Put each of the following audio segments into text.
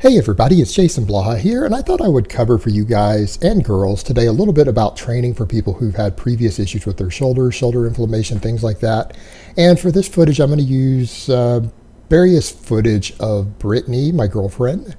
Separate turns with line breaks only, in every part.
Hey everybody, it's Jason Blaha here, and I thought I would cover for you guys and girls today a little bit about training for people who've had previous issues with their shoulders, shoulder inflammation, things like that. And for this footage, I'm going to use various footage of Brittany, my girlfriend,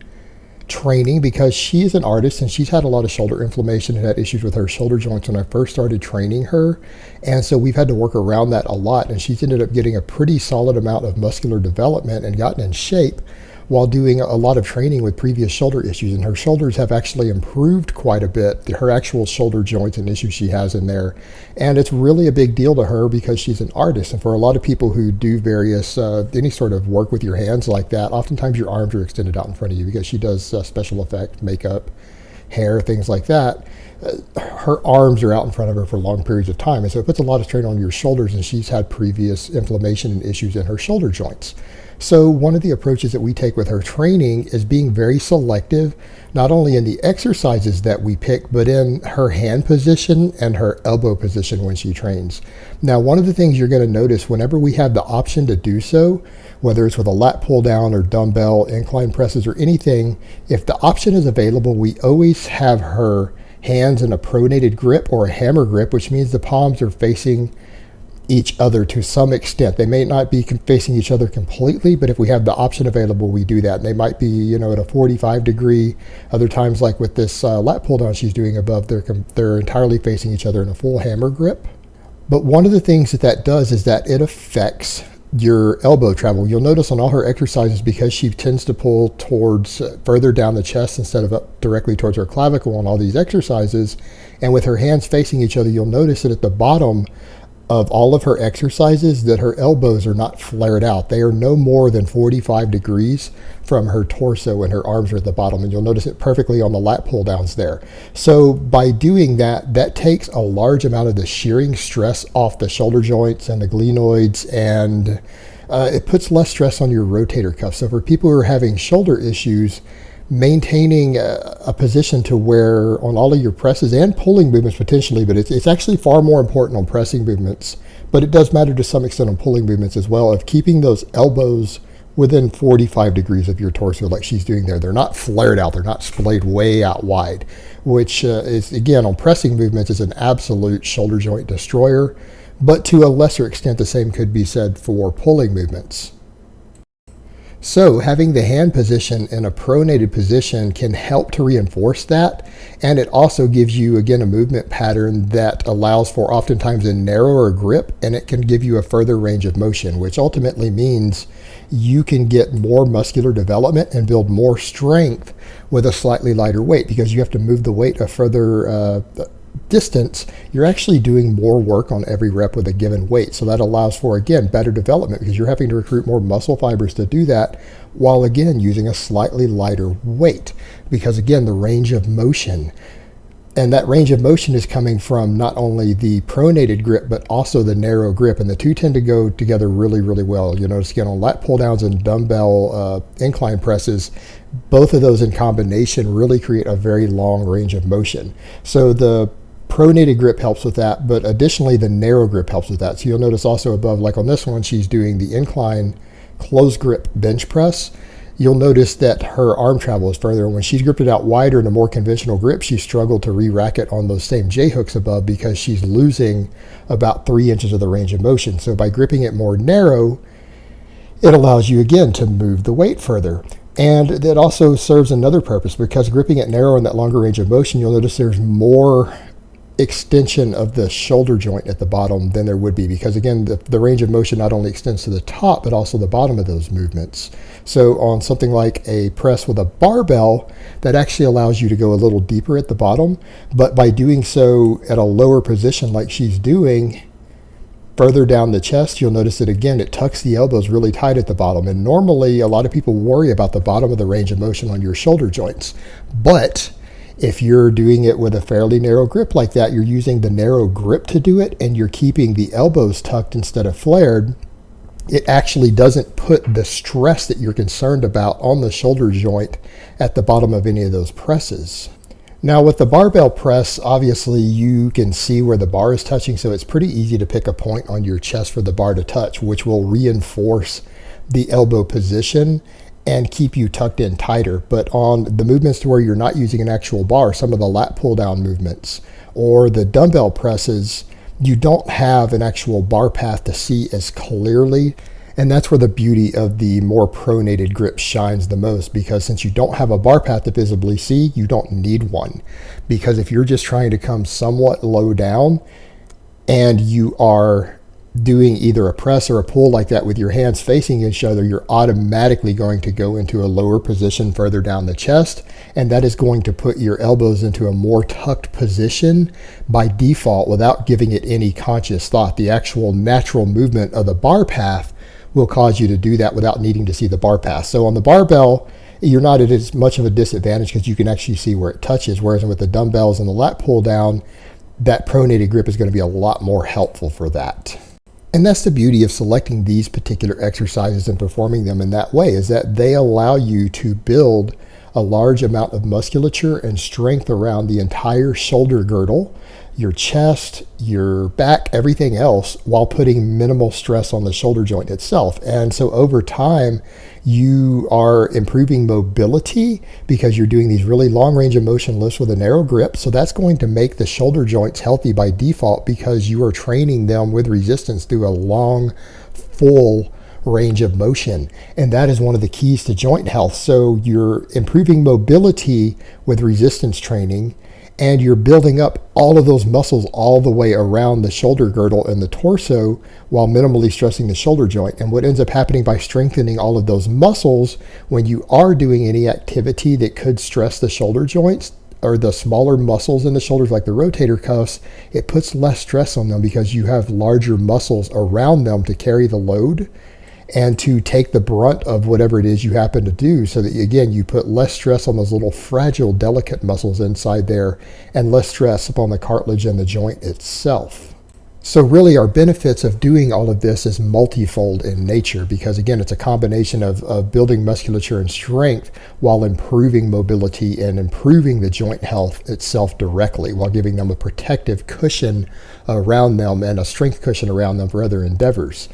training because she's an artist and she's had a lot of shoulder inflammation and had issues with her shoulder joints when I first started training her. And so we've had to work around that a lot, and she's ended up getting a pretty solid amount of muscular development and gotten in shape while doing a lot of training with previous shoulder issues, and her shoulders have actually improved quite a bit, her actual shoulder joints and issues she has in there. And it's really a big deal to her because she's an artist, and for a lot of people who do various any sort of work with your hands like that, oftentimes your arms are extended out in front of you because she does special effect makeup, hair, things like that. Her arms are out in front of her for long periods of time, and so it puts a lot of strain on your shoulders, and she's had previous inflammation and issues in her shoulder joints. So one of the approaches that we take with her training is being very selective, not only in the exercises that we pick, but in her hand position and her elbow position when she trains. Now, one of the things you're going to notice whenever we have the option to do so, whether it's with a lat pull down or dumbbell, incline presses or anything, if the option is available, we always have her hands in a pronated grip or a hammer grip, which means the palms are facing each other to some extent. They may not be facing each other completely, but if we have the option available, we do that. And they might be, at a 45 degree. Other times, like with this lat pull down she's doing above, they're entirely facing each other in a full hammer grip. But one of the things that does is that it affects your elbow travel. You'll notice on all her exercises, because she tends to pull towards further down the chest instead of up directly towards her clavicle on all these exercises, and with her hands facing each other, you'll notice that at the bottom of all of her exercises that her elbows are not flared out. They are no more than 45 degrees from her torso, and her arms are at the bottom, and you'll notice it perfectly on the lat pull downs there. So by doing that, that takes a large amount of the shearing stress off the shoulder joints and the glenoids, and it puts less stress on your rotator cuff. So for people who are having shoulder issues, maintaining a position to where on all of your presses and pulling movements potentially, but it's actually far more important on pressing movements, but it does matter to some extent on pulling movements as well, of keeping those elbows within 45 degrees of your torso like she's doing there. They're not flared out, they're not splayed way out wide, which is, again, on pressing movements is an absolute shoulder joint destroyer, but to a lesser extent the same could be said for pulling movements. So having the hand position in a pronated position can help to reinforce that, and it also gives you, again, a movement pattern that allows for oftentimes a narrower grip, and it can give you a further range of motion, which ultimately means you can get more muscular development and build more strength with a slightly lighter weight, because you have to move the weight a further distance. You're actually doing more work on every rep with a given weight. So that allows for, again, better development, because you're having to recruit more muscle fibers to do that, while again using a slightly lighter weight, because again, the range of motion, and that range of motion is coming from not only the pronated grip, but also the narrow grip, and the two tend to go together really, really well. You'll notice again on lat pull downs and dumbbell incline presses, both of those in combination really create a very long range of motion. So the pronated grip helps with that, but additionally the narrow grip helps with that. So you'll notice also above, like on this one, she's doing the incline closed grip bench press. You'll notice that her arm travel is further, and when she's gripped it out wider in a more conventional grip, she struggled to re-rack it on those same J hooks above because she's losing about 3 inches of the range of motion. So by gripping it more narrow, it allows you again to move the weight further. And that also serves another purpose, because gripping it narrow in that longer range of motion, you'll notice there's more extension of the shoulder joint at the bottom than there would be, because again, the range of motion not only extends to the top, but also the bottom of those movements. So on something like a press with a barbell, that actually allows you to go a little deeper at the bottom, but by doing so at a lower position like she's doing, further down the chest, you'll notice that again, it tucks the elbows really tight at the bottom. And normally a lot of people worry about the bottom of the range of motion on your shoulder joints, but if you're doing it with a fairly narrow grip like that, you're using the narrow grip to do it, and you're keeping the elbows tucked instead of flared, it actually doesn't put the stress that you're concerned about on the shoulder joint at the bottom of any of those presses. Now with the barbell press, obviously you can see where the bar is touching, so it's pretty easy to pick a point on your chest for the bar to touch, which will reinforce the elbow position and keep you tucked in tighter. But on the movements to where you're not using an actual bar, some of the lat pull down movements or the dumbbell presses, you don't have an actual bar path to see as clearly. And that's where the beauty of the more pronated grip shines the most, because since you don't have a bar path to visibly see, you don't need one. Because if you're just trying to come somewhat low down and you are doing either a press or a pull like that with your hands facing each other, you're automatically going to go into a lower position further down the chest, and that is going to put your elbows into a more tucked position by default without giving it any conscious thought. The actual natural movement of the bar path will cause you to do that without needing to see the bar path. So on the barbell, you're not at as much of a disadvantage because you can actually see where it touches, whereas with the dumbbells and the lat pull down, that pronated grip is going to be a lot more helpful for that. And that's the beauty of selecting these particular exercises and performing them in that way, is that they allow you to build a large amount of musculature and strength around the entire shoulder girdle, your chest, your back, everything else, while putting minimal stress on the shoulder joint itself. And so over time, you are improving mobility because you're doing these really long range of motion lifts with a narrow grip. So that's going to make the shoulder joints healthy by default because you are training them with resistance through a long, full range of motion. And that is one of the keys to joint health. So you're improving mobility with resistance training, and you're building up all of those muscles all the way around the shoulder girdle and the torso while minimally stressing the shoulder joint. And what ends up happening by strengthening all of those muscles, when you are doing any activity that could stress the shoulder joints or the smaller muscles in the shoulders, like the rotator cuffs, it puts less stress on them because you have larger muscles around them to carry the load and to take the brunt of whatever it is you happen to do, so that, again, you put less stress on those little fragile, delicate muscles inside there and less stress upon the cartilage and the joint itself. So really our benefits of doing all of this is multifold in nature, because again, it's a combination of building musculature and strength while improving mobility and improving the joint health itself directly, while giving them a protective cushion around them and a strength cushion around them for other endeavors.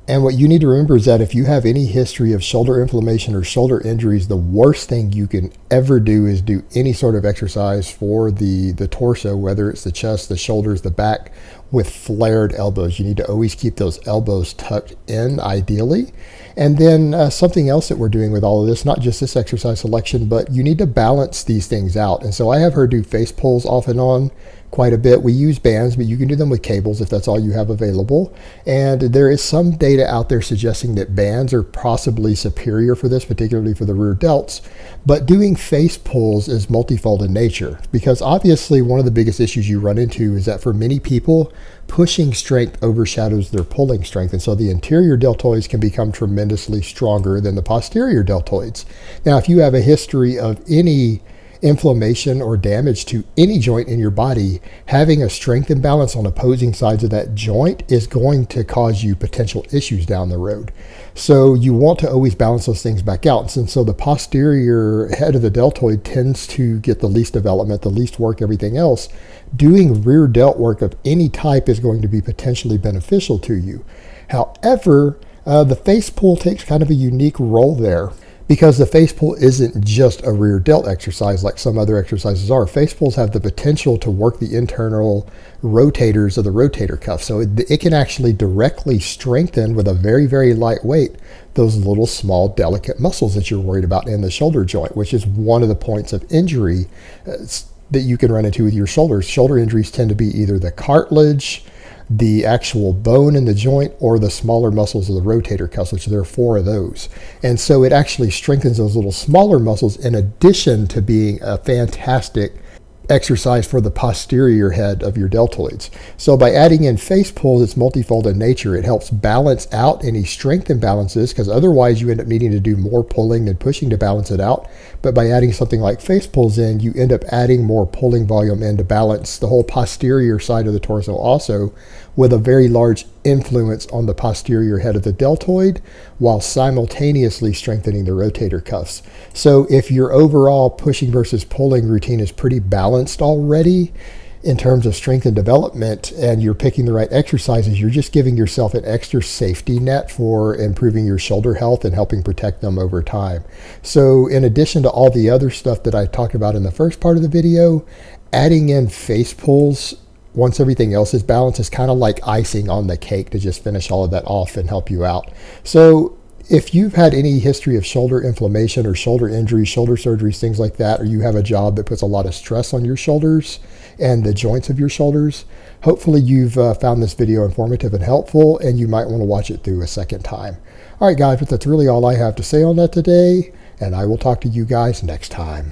And what you need to remember is that if you have any history of shoulder inflammation or shoulder injuries, the worst thing you can ever do is do any sort of exercise for the torso, whether it's the chest, the shoulders, the back, with flared elbows. You need to always keep those elbows tucked in, ideally. And then something else that we're doing with all of this, not just this exercise selection, but you need to balance these things out. And so I have her do face pulls off and on quite a bit. We use bands, but you can do them with cables if that's all you have available. And there is some data out there suggesting that bands are possibly superior for this, particularly for the rear delts. But doing face pulls is multifold in nature, because obviously one of the biggest issues you run into is that for many people, pushing strength overshadows their pulling strength. And so the anterior deltoids can become tremendously stronger than the posterior deltoids. Now, if you have a history of any inflammation or damage to any joint in your body, having a strength imbalance on opposing sides of that joint is going to cause you potential issues down the road. So you want to always balance those things back out. And so the posterior head of the deltoid tends to get the least development, the least work, everything else. Doing rear delt work of any type is going to be potentially beneficial to you. However, the face pull takes kind of a unique role there, because the face pull isn't just a rear delt exercise like some other exercises are. Face pulls have the potential to work the internal rotators of the rotator cuff. So it can actually directly strengthen with a very, very light weight those little small delicate muscles that you're worried about in the shoulder joint, which is one of the points of injury that you can run into with your shoulders. Shoulder injuries tend to be either the cartilage, the actual bone in the joint, or the smaller muscles of the rotator cuffs, which there are 4 of those. And so it actually strengthens those little smaller muscles in addition to being a fantastic exercise for the posterior head of your deltoids. So by adding in face pulls, it's multifold in nature. It helps balance out any strength imbalances, because otherwise you end up needing to do more pulling than pushing to balance it out. But by adding something like face pulls in, you end up adding more pulling volume in to balance the whole posterior side of the torso also, with a very large influence on the posterior head of the deltoid, while simultaneously strengthening the rotator cuffs. So if your overall pushing versus pulling routine is pretty balanced already, in terms of strength and development, and you're picking the right exercises, you're just giving yourself an extra safety net for improving your shoulder health and helping protect them over time. So in addition to all the other stuff that I talked about in the first part of the video, adding in face pulls once everything else is balanced is kind of like icing on the cake to just finish all of that off and help you out. So if you've had any history of shoulder inflammation or shoulder injuries, shoulder surgeries, things like that, or you have a job that puts a lot of stress on your shoulders and the joints of your shoulders, hopefully you've found this video informative and helpful, and you might want to watch it through a second time. All right, guys, but that's really all I have to say on that today, and I will talk to you guys next time.